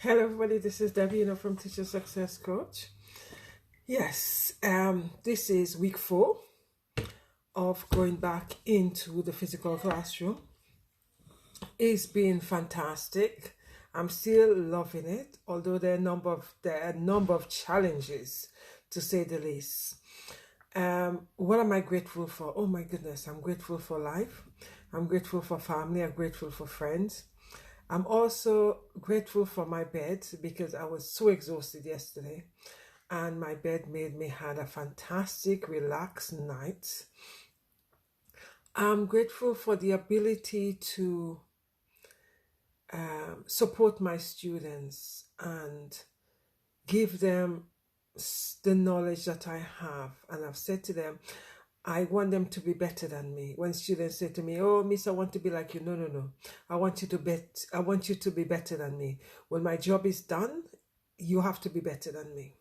Hello, everybody. This is Debbie, from Teacher Success Coach. Yes, this is week 4 of going back into the physical classroom. It's been fantastic. I'm still loving it, although there are a number of challenges, to say the least. What am I grateful for? Oh my goodness, I'm grateful for life. I'm grateful for family. I'm grateful for friends. I'm also grateful for my bed because I was so exhausted yesterday, and my bed made me had a fantastic, relaxed night. I'm grateful for the ability to support my students and give them the knowledge that I have. And I've said to them, I want them to be better than me. When students say to me, "Oh, Miss, I want to be like you," no. I want you to be better than me. When my job is done, you have to be better than me.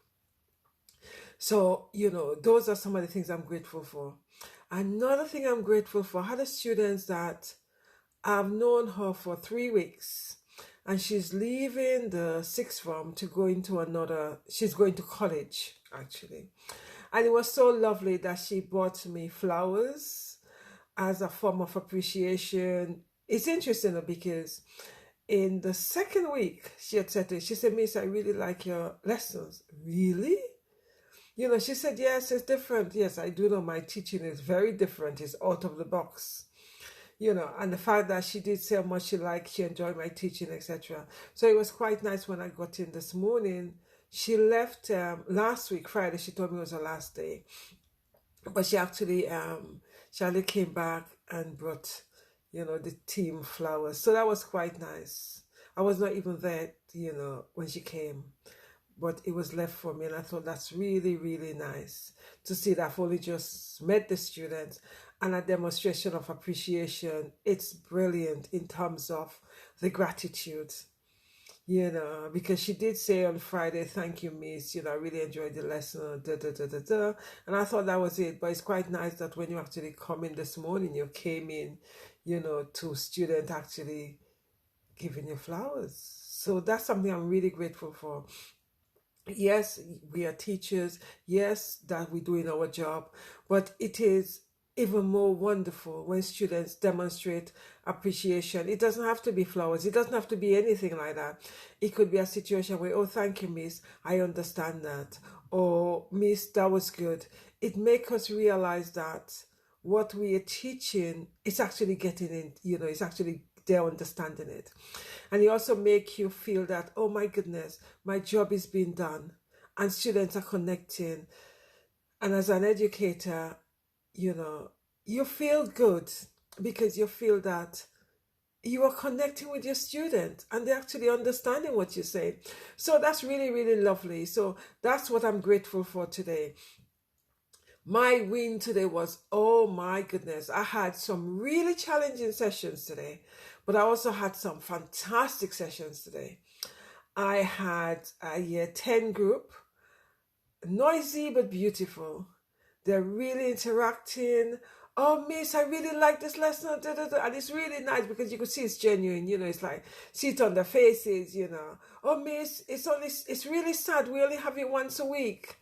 So, those are some of the things I'm grateful for. Another thing I'm grateful for, I had a student that I've known her for 3 weeks, and she's leaving the sixth form to go into she's going to college, actually. And it was so lovely that she bought me flowers as a form of appreciation. It's interesting because in the second week, she said, "Miss, I really like your lessons." Really? She said, "Yes, it's different." Yes, I do know my teaching is very different. It's out of the box. And the fact that she did say how much she enjoyed my teaching, etc. So it was quite nice when I got in this morning. She left last week, Friday. She told me it was her last day. But she actually came back and brought, the team flowers. So that was quite nice. I was not even there, when she came. But it was left for me, and I thought that's really, really nice to see that I've only just met the students and a demonstration of appreciation. It's brilliant in terms of the gratitude, because she did say on Friday, "Thank you, Miss, I really enjoyed the lesson, da, da, da, da, da." And I thought that was it. But it's quite nice that when you actually come in this morning, you came in, to student actually giving you flowers. So that's something I'm really grateful for. Yes, we are teachers. Yes, that we're doing our job, but it is even more wonderful when students demonstrate appreciation. It doesn't have to be flowers. It doesn't have to be anything like that. It could be a situation where, "Oh, thank you, Miss. I understand that." Or, "Miss, that was good." It makes us realize that what we are teaching is actually getting in, it's actually they're understanding it. And it also make you feel that, "Oh my goodness, my job is being done," and students are connecting. And as an educator, you feel good because you feel that you are connecting with your students and they're actually understanding what you say. So that's really, really lovely. So that's what I'm grateful for today. My win today was, oh my goodness, I had some really challenging sessions today, but I also had some fantastic sessions today. I had a year 10 group, noisy but beautiful. They're really interacting. "Oh, Miss, I really like this lesson." Da, da, da. And it's really nice because you could see it's genuine, it's like, see it on their faces, "Oh, Miss, it's really sad. We only have it once a week."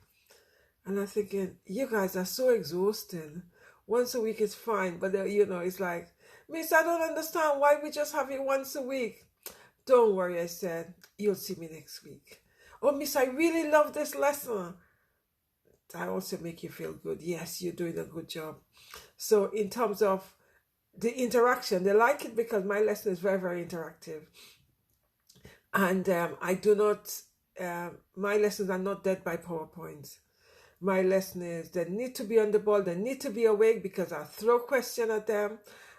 And I'm thinking, you guys are so exhausting. Once a week is fine, but it's like, "Miss, I don't understand why we just have it once a week." "Don't worry," I said. "You'll see me next week." "Oh, Miss, I really love this lesson." I also make you feel good. Yes, you're doing a good job. So in terms of the interaction, they like it because my lesson is very, very interactive. And I do not, my lessons are not dead by PowerPoint. My lesson is they need to be on the ball, they need to be awake because I throw question at them.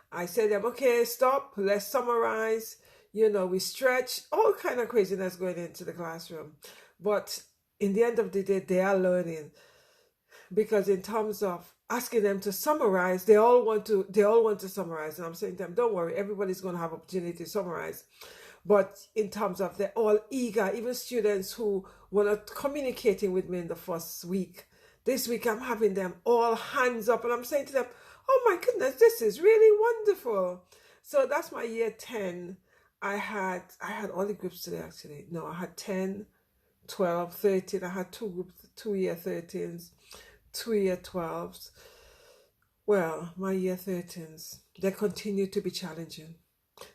I say to them, "Okay, stop, let's summarize." We stretch, all kind of craziness going into the classroom. But in the end of the day, they are learning. Because in terms of asking them to summarize, they all want to summarize. And I'm saying to them, "Don't worry, everybody's going to have opportunity to summarize." But in terms of they're all eager, even students who were not communicating with me in the first week. This week I'm having them all hands up and I'm saying to them, "Oh my goodness, this is really wonderful." So that's my year 10. I had all the groups today actually. No, I had 10, 12, 13. I had two groups, 2 year 13s, 2 year 12s. Well, my year 13s, they continue to be challenging.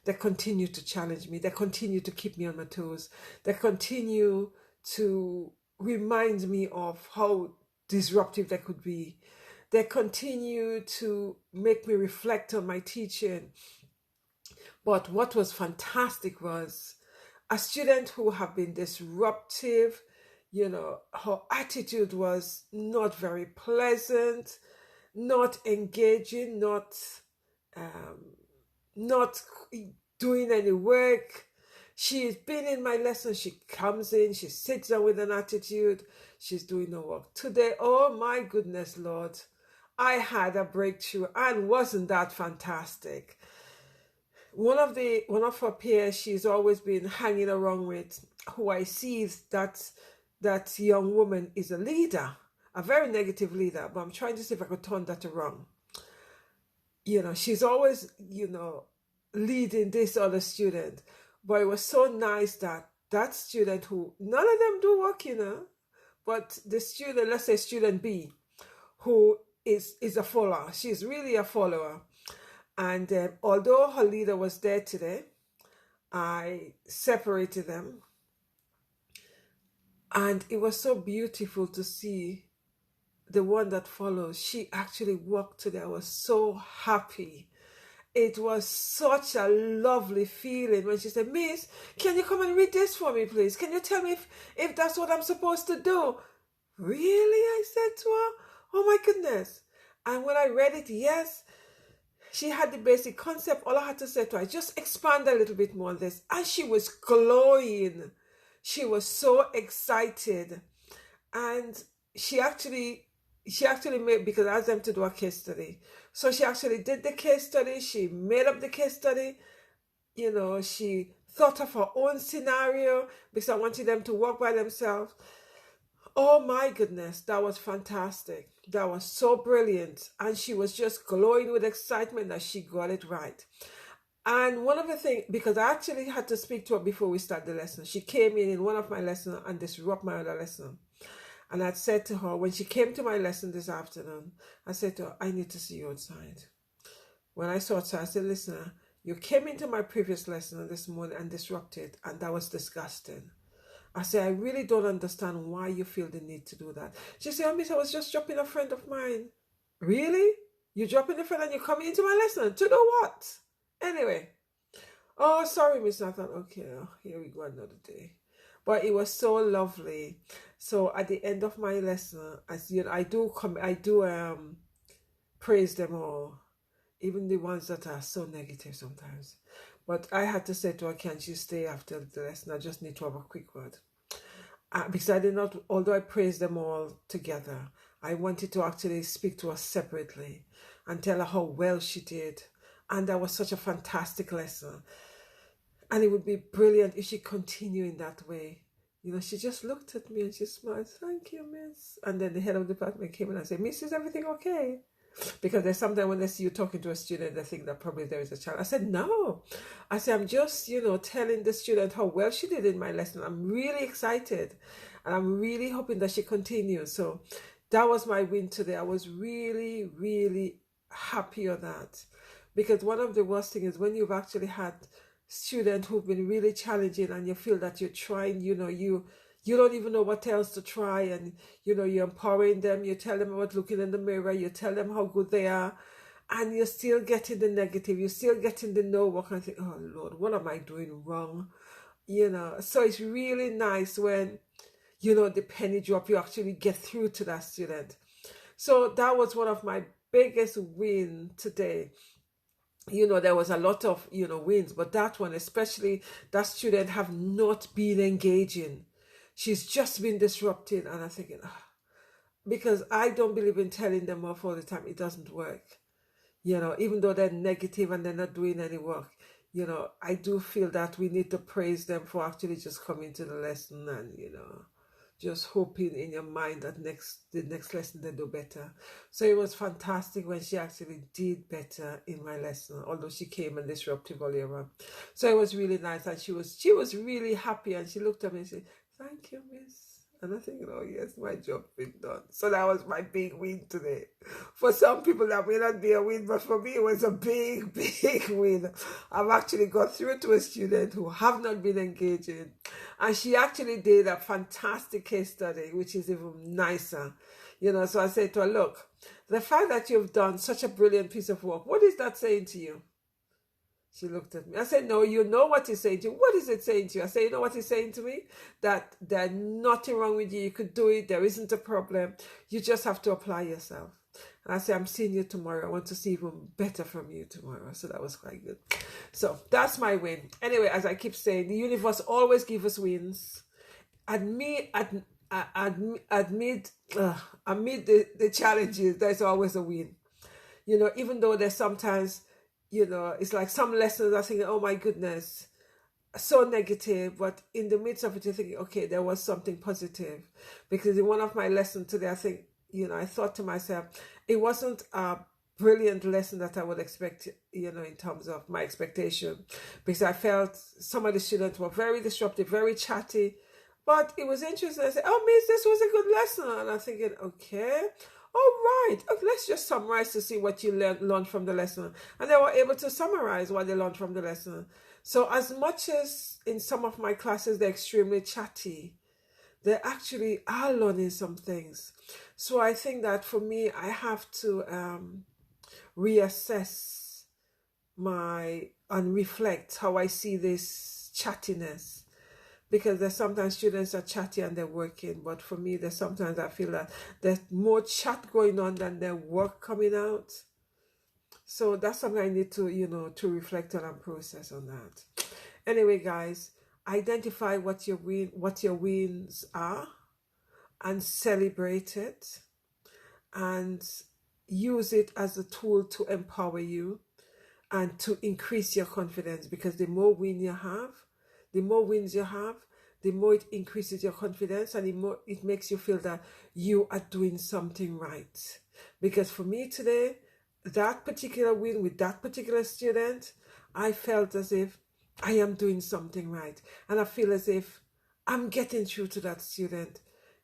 They continue to challenge me. They continue to keep me on my toes. They continue to remind me of how disruptive they could be. They continue to make me reflect on my teaching. But what was fantastic was a student who have been disruptive, her attitude was not very pleasant, not engaging, um, not doing any work. She's been in my lesson. She comes in, she sits down with an attitude. She's doing no work. Today, oh my goodness, Lord, I had a breakthrough, and wasn't that fantastic? One of her peers she's always been hanging around with, who I see is that young woman is a leader, a very negative leader, but I'm trying to see if I could turn that around. She's always, leading this other student. But it was so nice that student, who none of them do work, but the student, let's say student B, who is a follower. She's really a follower. And although her leader was there today, I separated them. And it was so beautiful to see the one that follows. She actually worked today. I was so happy. It was such a lovely feeling when she said, "Miss, can you come and read this for me, please? Can you tell me if that's what I'm supposed to do?" Really? I said to her. Oh my goodness. And when I read it, yes, she had the basic concept. All I had to say to her, just expand a little bit more on this. And she was glowing. She was so excited. And she actually made, because I asked them to do a case study. So she actually did the case study. She made up the case study. She thought of her own scenario because I wanted them to work by themselves. Oh my goodness, that was fantastic. That was so brilliant. And she was just glowing with excitement that she got it right. And one of the things, because I actually had to speak to her before we start the lesson. She came in one of my lessons and disrupt my other lesson. And I said to her, when she came to my lesson this afternoon, I said to her, "I need to see you outside." When I saw her, I said, "Listen, you came into my previous lesson this morning and disrupted, and that was disgusting." I said, "I really don't understand why you feel the need to do that." She said, "Oh, Miss, I was just dropping a friend of mine." "Really? You dropping a friend and you're coming into my lesson? To do what?" Anyway. "Oh, sorry, Miss." I thought, okay, here we go another day. But it was so lovely. So at the end of my lesson, as I do praise them all, even the ones that are so negative sometimes. But I had to say to her, "Can you stay after the lesson? I just need to have a quick word." Because I did not, although I praised them all together, I wanted to actually speak to her separately and tell her how well she did. And that was such a fantastic lesson. And it would be brilliant if she continued in that way. She just looked at me and she smiled. "Thank you, Miss." And then the head of the department came in and said, "Miss, is everything okay?" Because there's sometimes when they see you talking to a student, they think that probably there is a child. I said, "No." I said, "I'm just, telling the student how well she did in my lesson. I'm really excited. And I'm really hoping that she continues." So that was my win today. I was really, really happy on that. Because one of the worst things is when you've actually had students who've been really challenging and you feel that you're trying, you don't even know what else to try, and you're empowering them, you tell them about looking in the mirror, you tell them how good they are, and you're still getting the negative, you're still getting the no work, and think, "Oh Lord, what am I doing wrong?" So it's really nice when the penny drop, you actually get through to that student. So that was one of my biggest wins today. There was a lot of, wins, but that one, especially that student have not been engaging. She's just been disrupting, and I'm thinking, because I don't believe in telling them off all the time. It doesn't work. Even though they're negative and they're not doing any work, I do feel that we need to praise them for actually just coming to the lesson and, just hoping in your mind that the next lesson they do better. So it was fantastic when she actually did better in my lesson, although she came and disrupted earlier on. So it was really nice, and she was really happy, and she looked at me and said, "Thank you, Miss." And I think, oh yes, my job been done. So that was my big win today. For some people that may not be a win, but for me it was a big, big win. I've actually got through to a student who have not been engaging, and she actually did a fantastic case study, which is even nicer. So I said to her, look, the fact that you've done such a brilliant piece of work, what is that saying to you? She looked at me. I said, no, you know what he's saying to you. What is it saying to you? I said, you know what he's saying to me? That there's nothing wrong with you. You could do it. There isn't a problem. You just have to apply yourself. And I said, I'm seeing you tomorrow. I want to see even better from you tomorrow. So that was quite good. So that's my win. Anyway, as I keep saying, the universe always gives us wins. Amid the challenges, there's always a win. Even though there's sometimes, it's like some lessons I think, oh my goodness, so negative, but in the midst of it, you're thinking, okay, there was something positive. Because in one of my lessons today, I think, I thought to myself, it wasn't a brilliant lesson that I would expect, in terms of my expectation, because I felt some of the students were very disruptive, very chatty, but it was interesting. I said, oh, Miss, this was a good lesson. And I'm thinking, okay, all right, let's just summarize to see what you learned from the lesson. And they were able to summarize what they learned from the lesson. So as much as in some of my classes, they're extremely chatty, they actually are learning some things. So I think that for me, I have to reassess and reflect how I see this chattiness. Because there's sometimes students are chatty and they're working, but for me, there's sometimes I feel that there's more chat going on than their work coming out. So that's something I need to, to reflect on and process on that. Anyway, guys, identify what your wins are and celebrate it and use it as a tool to empower you and to increase your confidence, because the more wins you have, the more it increases your confidence, and the more it makes you feel that you are doing something right. Because for me today, that particular win with that particular student, I felt as if I am doing something right. And I feel as if I'm getting through to that student.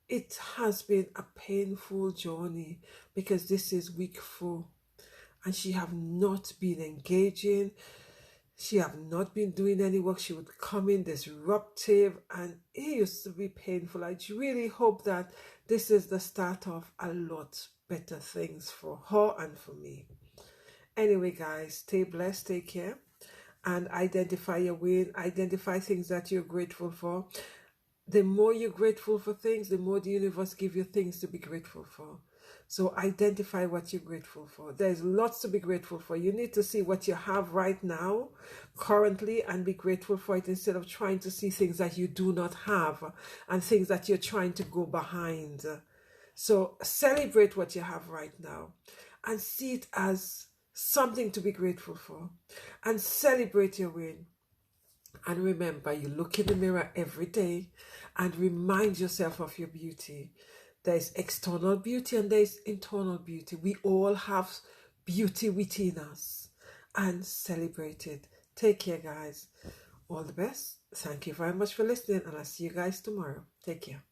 It has been a painful journey because this is week 4 and she have not been engaging. She have not been doing any work. She would come in disruptive and it used to be painful. I really hope that this is the start of a lot better things for her and for me. Anyway, guys, stay blessed, take care, and identify your win. Identify things that you're grateful for. The more you're grateful for things, the more the universe gives you things to be grateful for. So identify what you're grateful for. There's lots to be grateful for. You need to see what you have right now, currently, and be grateful for it instead of trying to see things that you do not have and things that you're trying to go behind. So celebrate what you have right now and see it as something to be grateful for and celebrate your win. And remember, you look in the mirror every day and remind yourself of your beauty. There's external beauty and there's internal beauty. We all have beauty within us, and celebrate it. Take care, guys. All the best. Thank you very much for listening, and I'll see you guys tomorrow. Take care.